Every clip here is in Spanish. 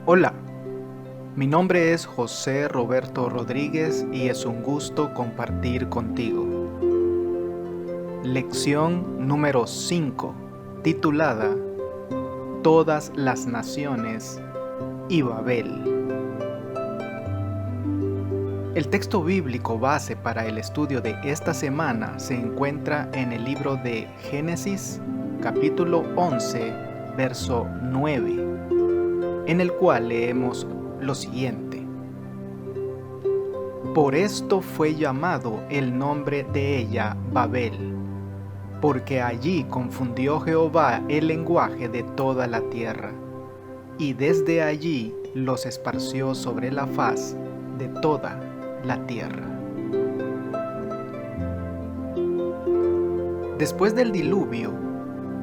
Hola, mi nombre es José Roberto Rodríguez y es un gusto compartir contigo. Lección número 5, titulada Todas las naciones y Babel. El texto bíblico base para el estudio de esta semana se encuentra en el libro de Génesis, capítulo 11, verso 9, en el cual leemos lo siguiente: Por esto fue llamado el nombre de ella Babel, porque allí confundió Jehová el lenguaje de toda la tierra, y desde allí los esparció sobre la faz de toda la tierra. Después del diluvio,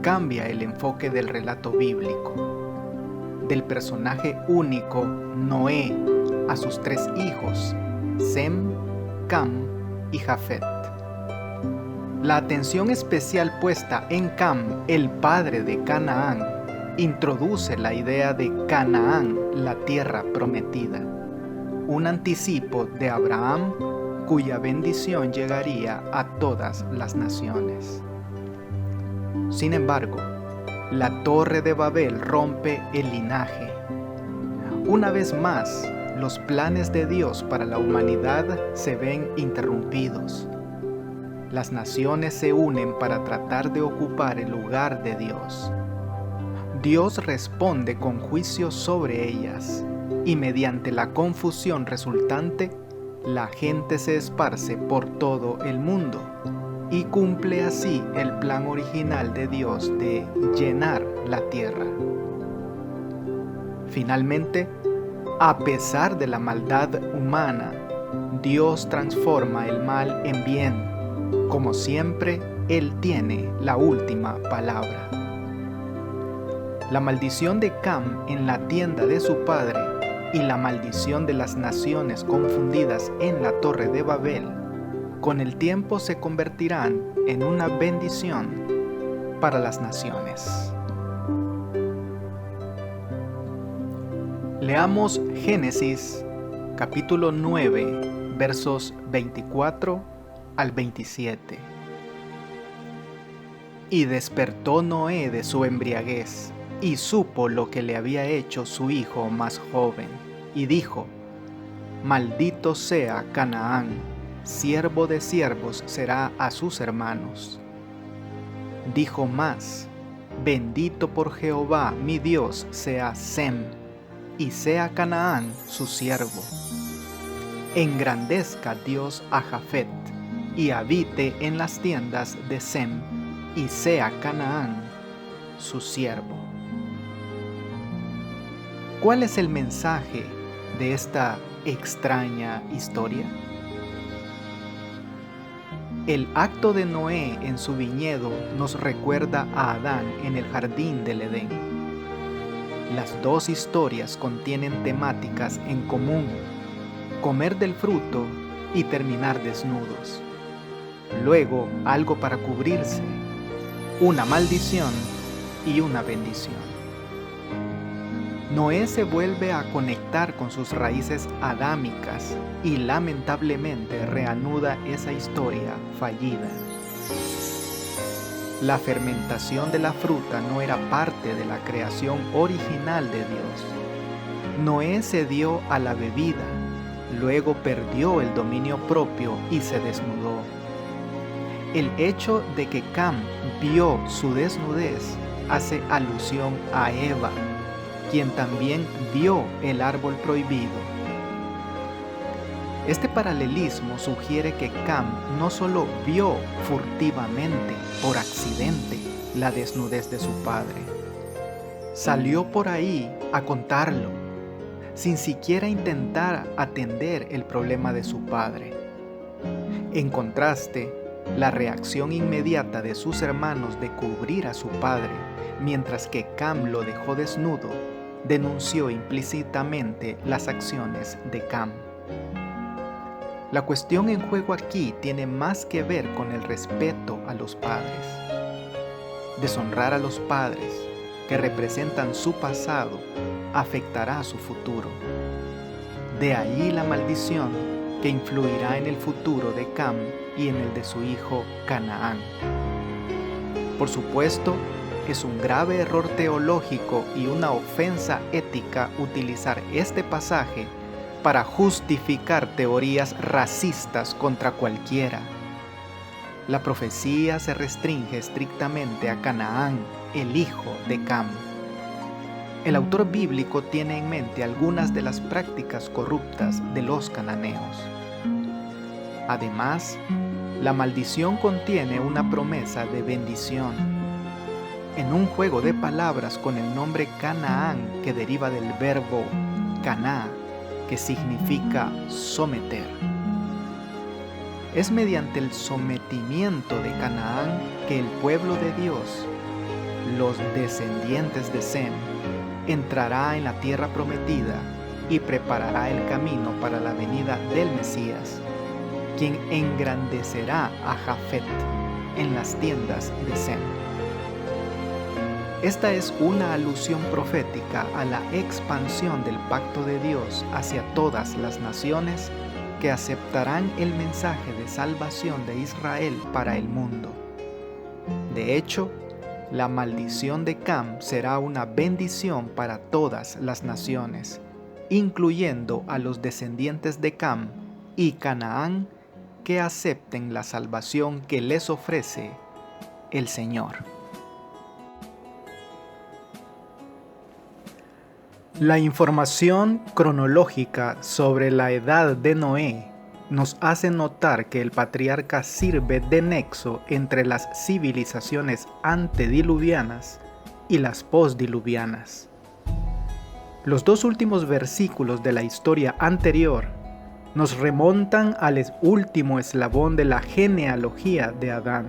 cambia el enfoque del relato bíblico, del personaje único Noé a sus tres hijos, Sem, Cam y Jafet. La atención especial puesta en Cam, el padre de Canaán, introduce la idea de Canaán, la tierra prometida, un anticipo de Abraham cuya bendición llegaría a todas las naciones. Sin embargo, la Torre de Babel rompe el linaje. Una vez más, los planes de Dios para la humanidad se ven interrumpidos. Las naciones se unen para tratar de ocupar el lugar de Dios. Dios responde con juicio sobre ellas, y mediante la confusión resultante, la gente se esparce por todo el mundo, y cumple así el plan original de Dios de llenar la tierra. Finalmente, a pesar de la maldad humana, Dios transforma el mal en bien. Como siempre, Él tiene la última palabra. La maldición de Cam en la tienda de su padre y la maldición de las naciones confundidas en la Torre de Babel, con el tiempo se convertirán en una bendición para las naciones. Leamos Génesis, capítulo 9, versos 24 al 27. Y despertó Noé de su embriaguez, y supo lo que le había hecho su hijo más joven, y dijo: Maldito sea Canaán, siervo de siervos será a sus hermanos. Dijo más: Bendito por Jehová mi Dios sea Sem, y sea Canaán su siervo. Engrandezca Dios a Jafet, y habite en las tiendas de Sem, y sea Canaán su siervo. ¿Cuál es el mensaje de esta extraña historia? El acto de Noé en su viñedo nos recuerda a Adán en el jardín del Edén. Las dos historias contienen temáticas en común: comer del fruto y terminar desnudos. Luego, algo para cubrirse, una maldición y una bendición. Noé se vuelve a conectar con sus raíces adámicas y lamentablemente reanuda esa historia fallida. La fermentación de la fruta no era parte de la creación original de Dios. Noé cedió a la bebida, luego perdió el dominio propio y se desnudó. El hecho de que Cam vio su desnudez hace alusión a Eva, quien también vio el árbol prohibido. Este paralelismo sugiere que Cam no solo vio furtivamente, por accidente, la desnudez de su padre, salió por ahí a contarlo, sin siquiera intentar atender el problema de su padre. En contraste, la reacción inmediata de sus hermanos de cubrir a su padre, mientras que Cam lo dejó desnudo, denunció implícitamente las acciones de Cam. La cuestión en juego aquí tiene más que ver con el respeto a los padres. Deshonrar a los padres, que representan su pasado, afectará su futuro. De ahí la maldición que influirá en el futuro de Cam y en el de su hijo Canaán. Por supuesto, es un grave error teológico y una ofensa ética utilizar este pasaje para justificar teorías racistas contra cualquiera. La profecía se restringe estrictamente a Canaán, el hijo de Cam. El autor bíblico tiene en mente algunas de las prácticas corruptas de los cananeos. Además, la maldición contiene una promesa de bendición. En un juego de palabras con el nombre Canaán, que deriva del verbo caná, que significa someter. Es mediante el sometimiento de Canaán que el pueblo de Dios, los descendientes de Sem, entrará en la tierra prometida y preparará el camino para la venida del Mesías, quien engrandecerá a Jafet en las tiendas de Sem. Esta es una alusión profética a la expansión del pacto de Dios hacia todas las naciones que aceptarán el mensaje de salvación de Israel para el mundo. De hecho, la maldición de Cam será una bendición para todas las naciones, incluyendo a los descendientes de Cam y Canaán que acepten la salvación que les ofrece el Señor. La información cronológica sobre la edad de Noé nos hace notar que el patriarca sirve de nexo entre las civilizaciones antediluvianas y las postdiluvianas. Los dos últimos versículos de la historia anterior nos remontan al último eslabón de la genealogía de Adán.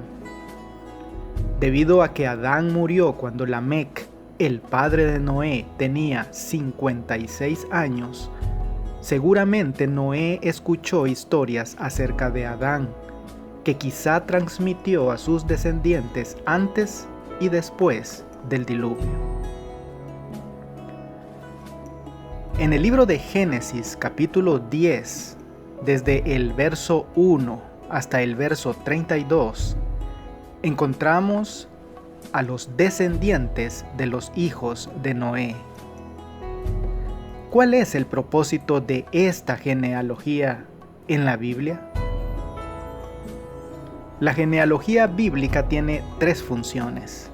Debido a que Adán murió cuando Lamec, el padre de Noé, tenía 56 años, seguramente Noé escuchó historias acerca de Adán, que quizá transmitió a sus descendientes antes y después del diluvio. En el libro de Génesis capítulo 10, desde el verso 1 hasta el verso 32, encontramos a los descendientes de los hijos de Noé. ¿Cuál es el propósito de esta genealogía en la Biblia? La genealogía bíblica tiene tres funciones.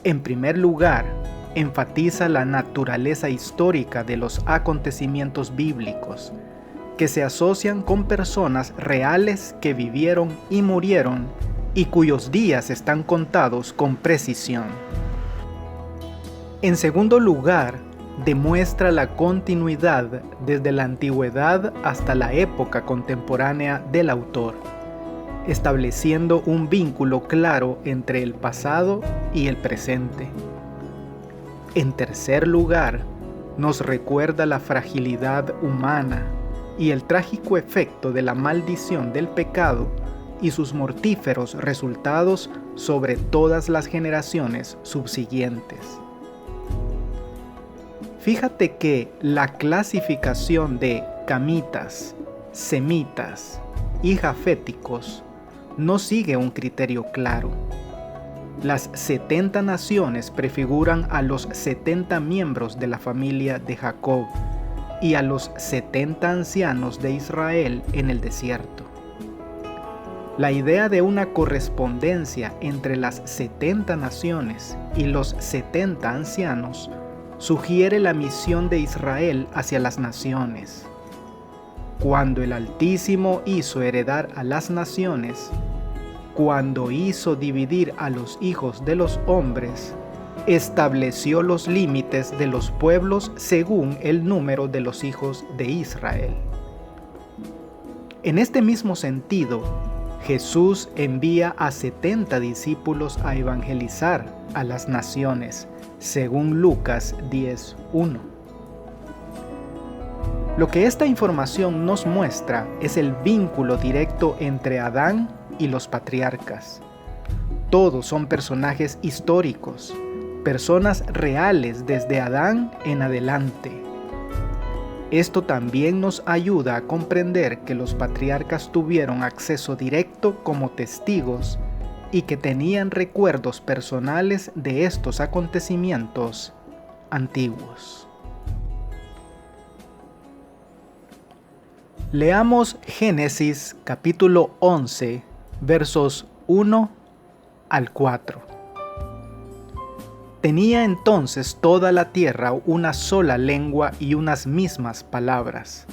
En primer lugar, enfatiza la naturaleza histórica de los acontecimientos bíblicos, que se asocian con personas reales que vivieron y murieron y cuyos días están contados con precisión. En segundo lugar, demuestra la continuidad desde la antigüedad hasta la época contemporánea del autor, estableciendo un vínculo claro entre el pasado y el presente. En tercer lugar, nos recuerda la fragilidad humana y el trágico efecto de la maldición del pecado y sus mortíferos resultados sobre todas las generaciones subsiguientes. Fíjate que la clasificación de camitas, semitas y jaféticos no sigue un criterio claro. Las 70 naciones prefiguran a los 70 miembros de la familia de Jacob y a los 70 ancianos de Israel en el desierto. La idea de una correspondencia entre las 70 naciones y los 70 ancianos sugiere la misión de Israel hacia las naciones. Cuando el Altísimo hizo heredar a las naciones, cuando hizo dividir a los hijos de los hombres, estableció los límites de los pueblos según el número de los hijos de Israel. En este mismo sentido, Jesús envía a 70 discípulos a evangelizar a las naciones, según Lucas 10:1. Lo que esta información nos muestra es el vínculo directo entre Adán y los patriarcas. Todos son personajes históricos, personas reales desde Adán en adelante. Esto también nos ayuda a comprender que los patriarcas tuvieron acceso directo como testigos y que tenían recuerdos personales de estos acontecimientos antiguos. Leamos Génesis capítulo 11, versos 1 al 4. Tenía entonces toda la tierra una sola lengua y unas mismas palabras.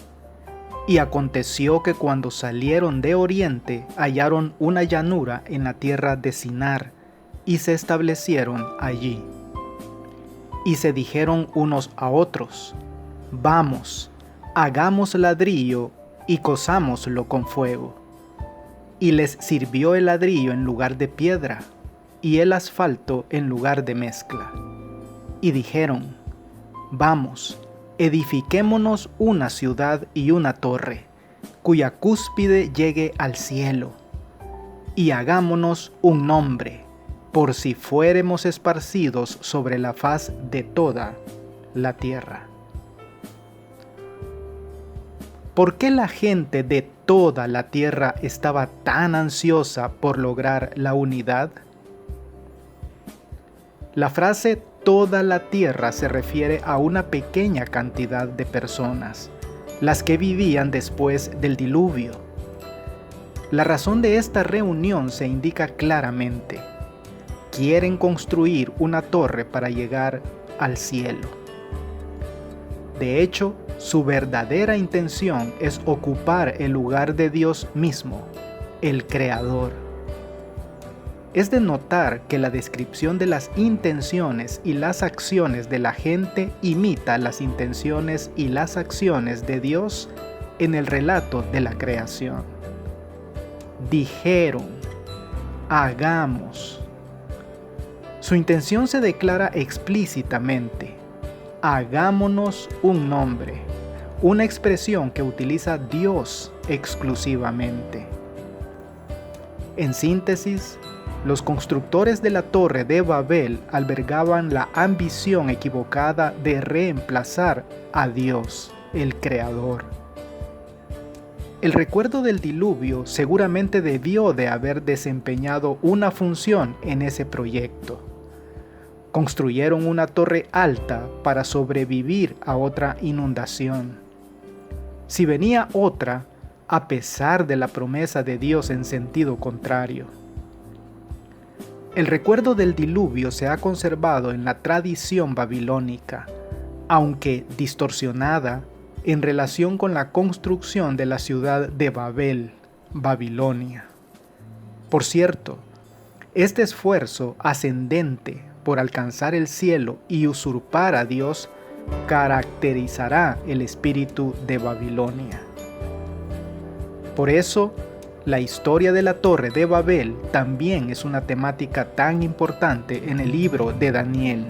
Y aconteció que cuando salieron de oriente hallaron una llanura en la tierra de Sinar, y se establecieron allí. Y se dijeron unos a otros: Vamos, hagamos ladrillo y cozámoslo con fuego. Y les sirvió el ladrillo en lugar de piedra, y el asfalto en lugar de mezcla. Y dijeron: Vamos, edifiquémonos una ciudad y una torre, cuya cúspide llegue al cielo, y hagámonos un nombre, por si fuéremos esparcidos sobre la faz de toda la tierra. ¿Por qué la gente de toda la tierra estaba tan ansiosa por lograr la unidad? La frase toda la tierra se refiere a una pequeña cantidad de personas, las que vivían después del diluvio. La razón de esta reunión se indica claramente. Quieren construir una torre para llegar al cielo. De hecho, su verdadera intención es ocupar el lugar de Dios mismo, el Creador. Es de notar que la descripción de las intenciones y las acciones de la gente imita las intenciones y las acciones de Dios en el relato de la creación. Dijeron: hagamos. Su intención se declara explícitamente: hagámonos un nombre, una expresión que utiliza Dios exclusivamente. En síntesis, los constructores de la Torre de Babel albergaban la ambición equivocada de reemplazar a Dios, el Creador. El recuerdo del diluvio seguramente debió de haber desempeñado una función en ese proyecto. Construyeron una torre alta para sobrevivir a otra inundación. Si venía otra, a pesar de la promesa de Dios en sentido contrario. El recuerdo del diluvio se ha conservado en la tradición babilónica, aunque distorsionada en relación con la construcción de la ciudad de Babel, Babilonia. Por cierto, este esfuerzo ascendente por alcanzar el cielo y usurpar a Dios caracterizará el espíritu de Babilonia. Por eso, la historia de la Torre de Babel también es una temática tan importante en el libro de Daniel.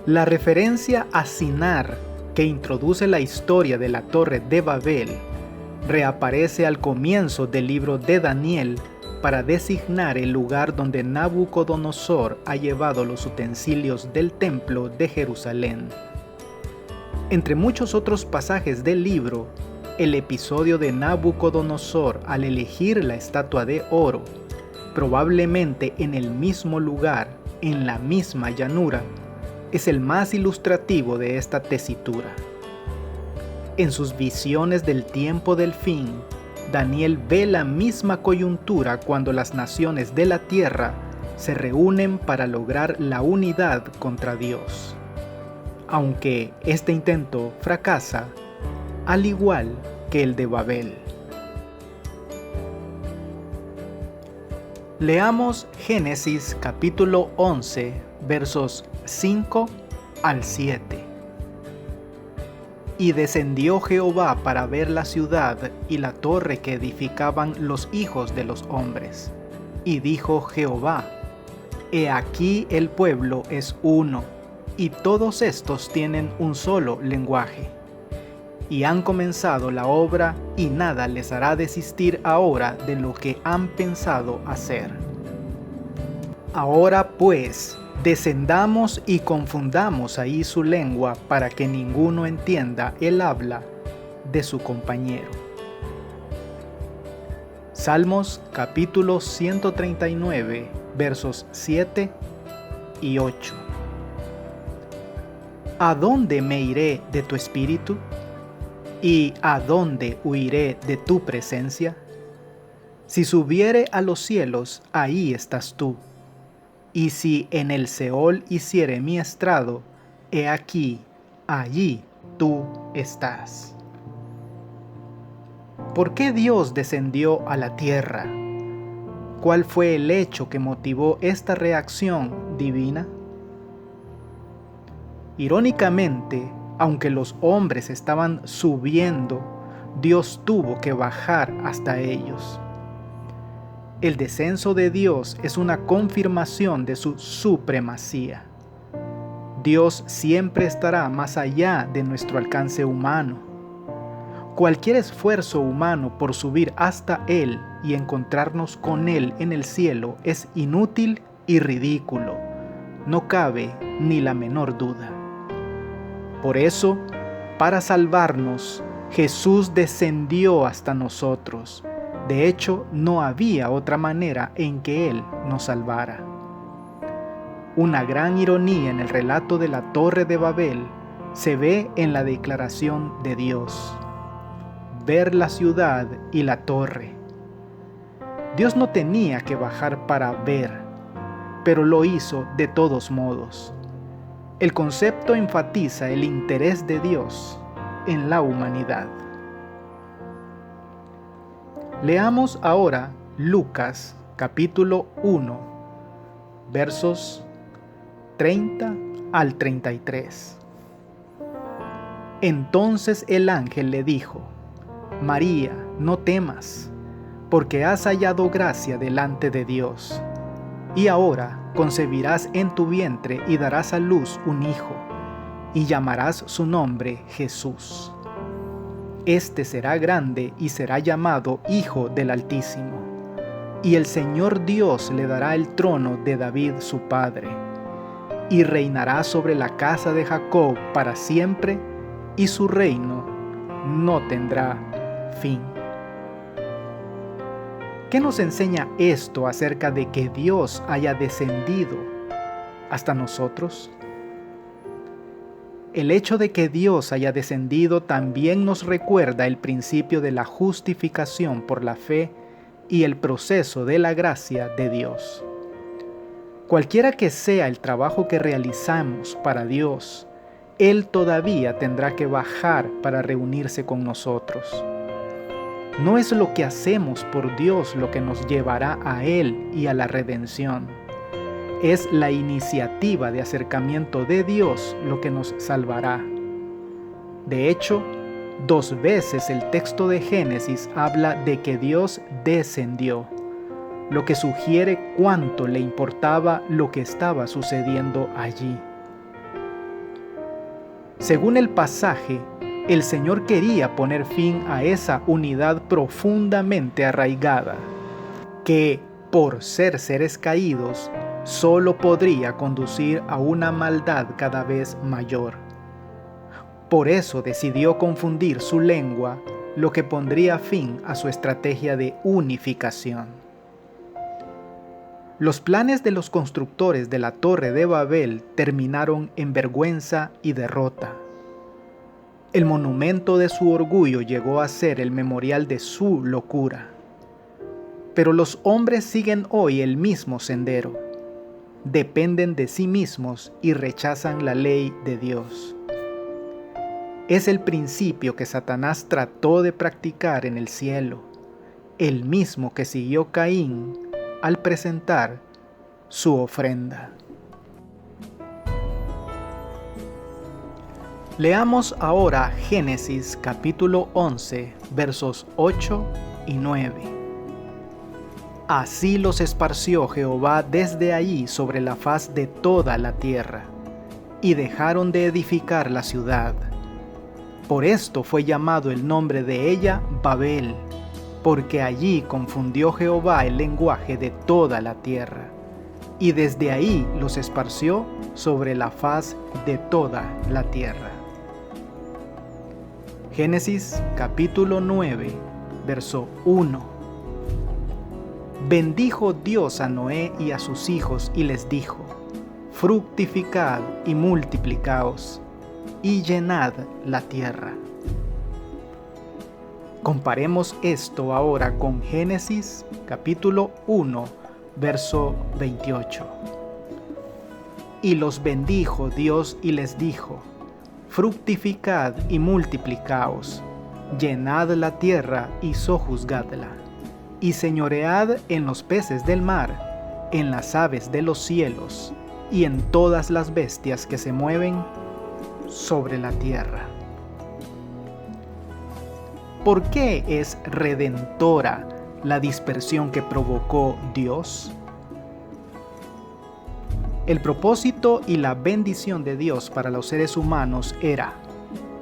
La referencia a Sinar, que introduce la historia de la Torre de Babel, reaparece al comienzo del libro de Daniel para designar el lugar donde Nabucodonosor ha llevado los utensilios del templo de Jerusalén. Entre muchos otros pasajes del libro, el episodio de Nabucodonosor al elegir la estatua de oro, probablemente en el mismo lugar, en la misma llanura, es el más ilustrativo de esta tesitura. En sus visiones del tiempo del fin, Daniel ve la misma coyuntura cuando las naciones de la tierra se reúnen para lograr la unidad contra Dios. Aunque este intento fracasa, al igual que el de Babel. Leamos Génesis capítulo 11, versos 5 al 7. Y descendió Jehová para ver la ciudad y la torre que edificaban los hijos de los hombres. Y dijo Jehová: He aquí el pueblo es uno, y todos estos tienen un solo lenguaje. Y han comenzado la obra, y nada les hará desistir ahora de lo que han pensado hacer. Ahora pues, descendamos y confundamos ahí su lengua para que ninguno entienda el habla de su compañero. Salmos capítulo 139, versos 7 y 8. ¿A dónde me iré de tu espíritu? ¿Y a dónde huiré de tu presencia? Si subiere a los cielos, ahí estás tú. Y si en el Seol hiciere mi estrado, he aquí, allí tú estás. ¿Por qué Dios descendió a la tierra? ¿Cuál fue el hecho que motivó esta reacción divina? Irónicamente, aunque los hombres estaban subiendo, Dios tuvo que bajar hasta ellos. El descenso de Dios es una confirmación de su supremacía. Dios siempre estará más allá de nuestro alcance humano. Cualquier esfuerzo humano por subir hasta Él y encontrarnos con Él en el cielo es inútil y ridículo. No cabe ni la menor duda. Por eso, para salvarnos, Jesús descendió hasta nosotros. De hecho, no había otra manera en que Él nos salvara. Una gran ironía en el relato de la Torre de Babel se ve en la declaración de Dios: ver la ciudad y la torre. Dios no tenía que bajar para ver, pero lo hizo de todos modos. El concepto enfatiza el interés de Dios en la humanidad. Leamos ahora Lucas capítulo 1, versos 30 al 33. Entonces el ángel le dijo: María, no temas, porque has hallado gracia delante de Dios. Y ahora concebirás en tu vientre y darás a luz un hijo, y llamarás su nombre Jesús. Este será grande y será llamado Hijo del Altísimo. Y el Señor Dios le dará el trono de David su padre, y reinará sobre la casa de Jacob para siempre, y su reino no tendrá fin. ¿Qué nos enseña esto acerca de que Dios haya descendido hasta nosotros? El hecho de que Dios haya descendido también nos recuerda el principio de la justificación por la fe y el proceso de la gracia de Dios. Cualquiera que sea el trabajo que realizamos para Dios, Él todavía tendrá que bajar para reunirse con nosotros. No es lo que hacemos por Dios lo que nos llevará a Él y a la redención. Es la iniciativa de acercamiento de Dios lo que nos salvará. De hecho, 2 veces el texto de Génesis habla de que Dios descendió, lo que sugiere cuánto le importaba lo que estaba sucediendo allí. Según el pasaje, el Señor quería poner fin a esa unidad profundamente arraigada, que, por ser seres caídos, solo podría conducir a una maldad cada vez mayor. Por eso decidió confundir su lengua, lo que pondría fin a su estrategia de unificación. Los planes de los constructores de la Torre de Babel terminaron en vergüenza y derrota. El monumento de su orgullo llegó a ser el memorial de su locura. Pero los hombres siguen hoy el mismo sendero. Dependen de sí mismos y rechazan la ley de Dios. Es el principio que Satanás trató de practicar en el cielo, el mismo que siguió Caín al presentar su ofrenda. Leamos ahora Génesis capítulo 11, versos 8 y 9. Así los esparció Jehová desde allí sobre la faz de toda la tierra, y dejaron de edificar la ciudad. Por esto fue llamado el nombre de ella Babel, porque allí confundió Jehová el lenguaje de toda la tierra. y desde ahí los esparció sobre la faz de toda la tierra. Génesis capítulo 9, verso 1. Bendijo Dios a Noé y a sus hijos y les dijo: fructificad y multiplicaos, y llenad la tierra. Comparemos esto ahora con Génesis capítulo 1, verso 28. Y los bendijo Dios y les dijo: fructificad y multiplicaos, llenad la tierra y sojuzgadla, y señoread en los peces del mar, en las aves de los cielos, y en todas las bestias que se mueven sobre la tierra. ¿Por qué es redentora la dispersión que provocó Dios? El propósito y la bendición de Dios para los seres humanos era: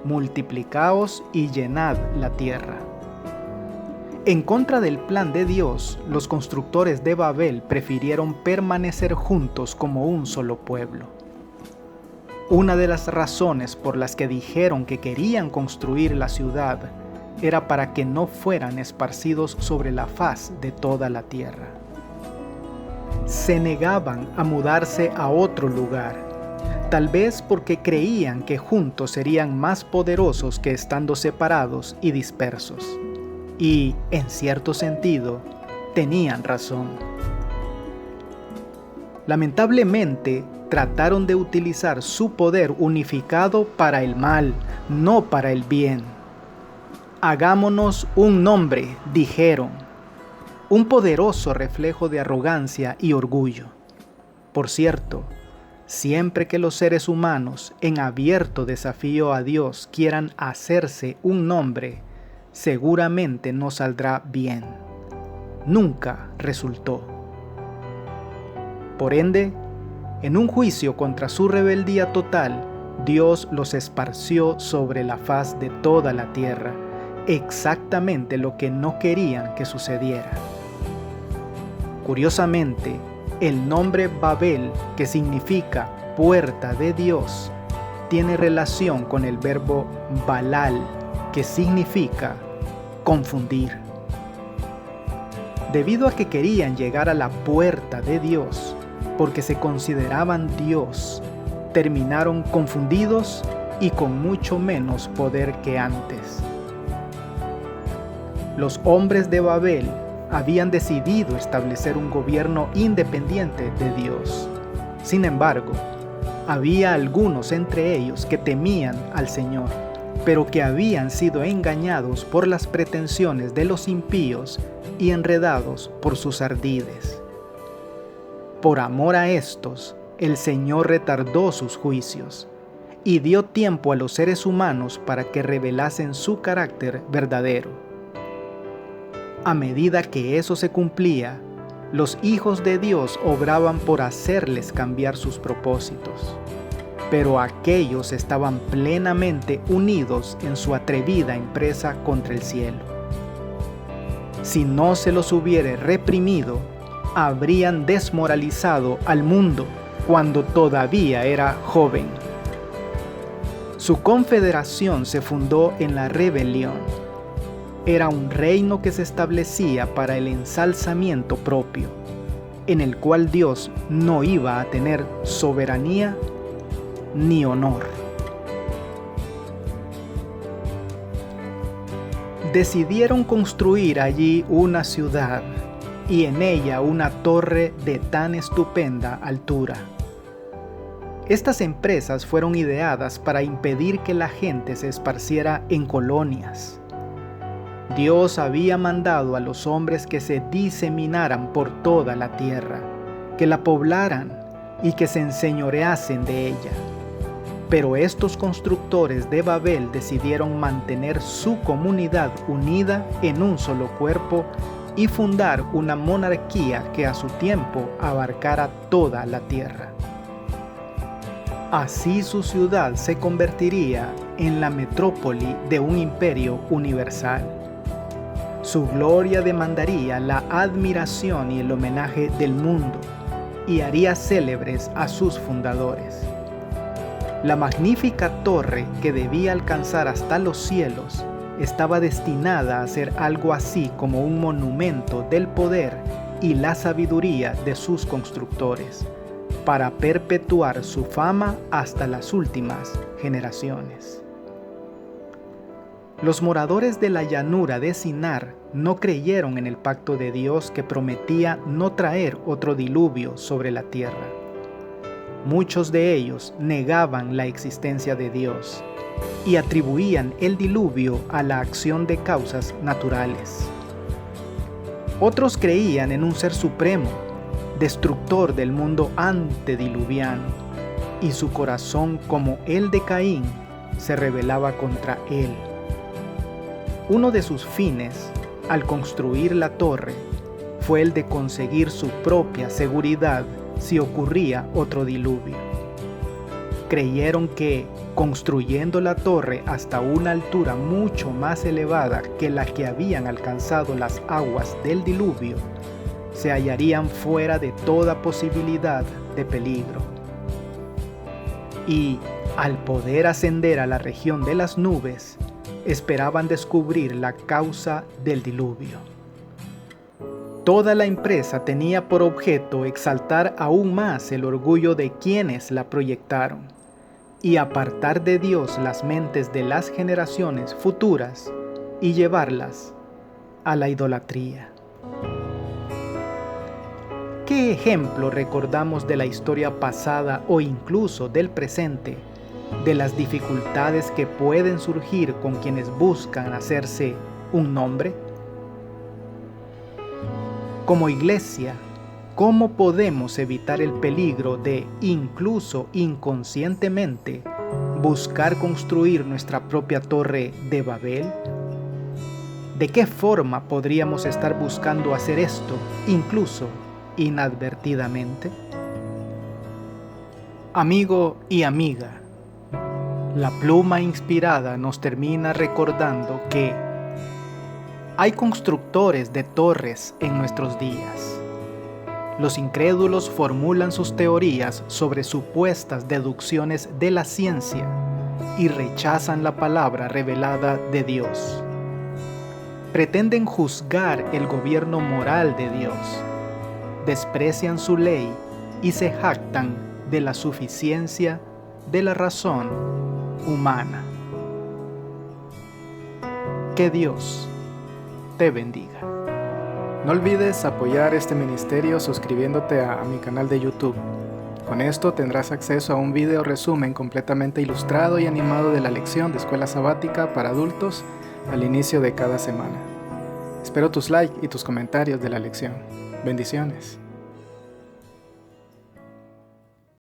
multiplicaos y llenad la tierra. En contra del plan de Dios, los constructores de Babel prefirieron permanecer juntos como un solo pueblo. Una de las razones por las que dijeron que querían construir la ciudad era para que no fueran esparcidos sobre la faz de toda la tierra. Se negaban a mudarse a otro lugar, tal vez porque creían que juntos serían más poderosos que estando separados y dispersos. Y, en cierto sentido, tenían razón. Lamentablemente, trataron de utilizar su poder unificado para el mal, no para el bien. Hagámonos un nombre, dijeron, un poderoso reflejo de arrogancia y orgullo. Por cierto, siempre que los seres humanos, en abierto desafío a Dios, quieran hacerse un nombre, seguramente no saldrá bien. Nunca resultó. Por ende, en un juicio contra su rebeldía total, Dios los esparció sobre la faz de toda la tierra, exactamente lo que no querían que sucediera. Curiosamente, el nombre Babel, que significa puerta de Dios, tiene relación con el verbo balal, que significa confundir. Debido a que querían llegar a la puerta de Dios, porque se consideraban Dios, terminaron confundidos y con mucho menos poder que antes. Los hombres de Babel habían decidido establecer un gobierno independiente de Dios. Sin embargo, había algunos entre ellos que temían al Señor, pero que habían sido engañados por las pretensiones de los impíos y enredados por sus ardides. Por amor a estos, el Señor retardó sus juicios y dio tiempo a los seres humanos para que revelasen su carácter verdadero. A medida que eso se cumplía, los hijos de Dios obraban por hacerles cambiar sus propósitos, pero aquellos estaban plenamente unidos en su atrevida empresa contra el cielo. Si no se los hubiera reprimido, habrían desmoralizado al mundo cuando todavía era joven. Su confederación se fundó en la rebelión. Era un reino que se establecía para el ensalzamiento propio, en el cual Dios no iba a tener soberanía ni honor. Decidieron construir allí una ciudad y en ella una torre de tan estupenda altura. Estas empresas fueron ideadas para impedir que la gente se esparciera en colonias. Dios había mandado a los hombres que se diseminaran por toda la tierra, que la poblaran y que se enseñoreasen de ella. Pero estos constructores de Babel decidieron mantener su comunidad unida en un solo cuerpo y fundar una monarquía que a su tiempo abarcara toda la tierra. Así su ciudad se convertiría en la metrópoli de un imperio universal. Su gloria demandaría la admiración y el homenaje del mundo, y haría célebres a sus fundadores. La magnífica torre que debía alcanzar hasta los cielos estaba destinada a ser algo así como un monumento del poder y la sabiduría de sus constructores, para perpetuar su fama hasta las últimas generaciones. Los moradores de la llanura de Sinar no creyeron en el pacto de Dios que prometía no traer otro diluvio sobre la tierra. Muchos de ellos negaban la existencia de Dios y atribuían el diluvio a la acción de causas naturales. Otros creían en un ser supremo, destructor del mundo antediluviano, y su corazón, como el de Caín, se rebelaba contra él. Uno de sus fines, al construir la torre, fue el de conseguir su propia seguridad si ocurría otro diluvio. Creyeron que, construyendo la torre hasta una altura mucho más elevada que la que habían alcanzado las aguas del diluvio, se hallarían fuera de toda posibilidad de peligro. Y, al poder ascender a la región de las nubes, esperaban descubrir la causa del diluvio. Toda la empresa tenía por objeto exaltar aún más el orgullo de quienes la proyectaron y apartar de Dios las mentes de las generaciones futuras y llevarlas a la idolatría. ¿Qué ejemplo recordamos de la historia pasada o incluso del presente de las dificultades que pueden surgir con quienes buscan hacerse un nombre? Como iglesia, ¿cómo podemos evitar el peligro de, incluso inconscientemente, buscar construir nuestra propia torre de Babel? ¿De qué forma podríamos estar buscando hacer esto, incluso inadvertidamente? Amigo y amiga, la pluma inspirada nos termina recordando que hay constructores de torres en nuestros días. Los incrédulos formulan sus teorías sobre supuestas deducciones de la ciencia y rechazan la palabra revelada de Dios. Pretenden juzgar el gobierno moral de Dios, desprecian su ley y se jactan de la suficiencia de la razón humana. Que Dios te bendiga. No olvides apoyar este ministerio suscribiéndote a mi canal de YouTube. Con esto tendrás acceso a un video resumen completamente ilustrado y animado de la lección de escuela sabática para adultos al inicio de cada semana. Espero tus likes y tus comentarios de la lección. Bendiciones.